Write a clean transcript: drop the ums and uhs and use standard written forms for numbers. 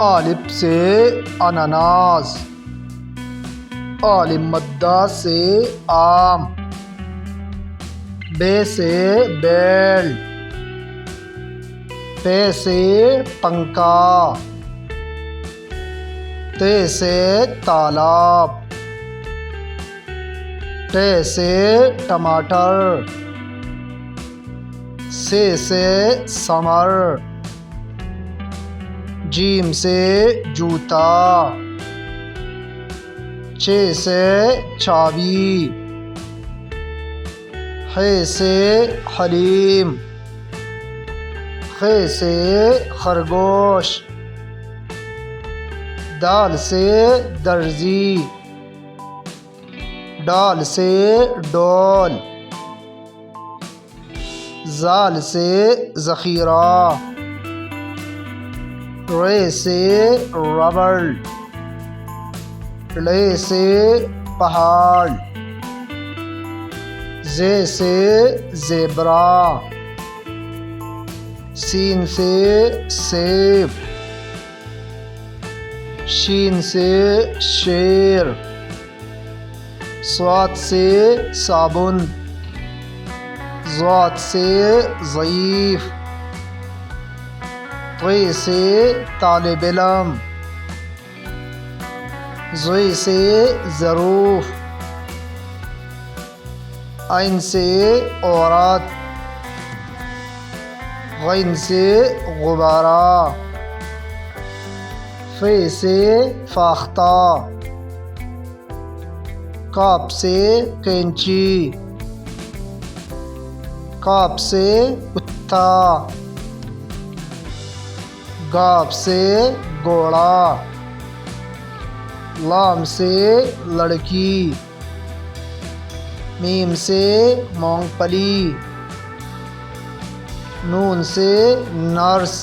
الف سے اناناس، الف مدہ سے آم، بے سے بیل، پے سے پنکھا، تے سے تالاب، ٹے سے ٹماٹر، سے ثمر، جیم سے جوتا، چے سے چابی، حے سے حلیم، خے سے خرگوش، دال سے درزی، ڈال سے ڈول، زال سے ذخیرہ، رے سے ربڑ، لے سے پہاڑ، زے سے زیبرا، سین سے سیب، شین سے شیر، صاد سے صابن، ضاد سے ضعیف، طے سے طالب علم، ضے سے ظروف، عین سے عورت، غین سے غبارہ، فے سے فاختہ، کاف سے کینچی، کاف سے کتا، گاف سے گھوڑا، لام سے لڑکی، میم سے مونگ پھلی، نون سے نرس،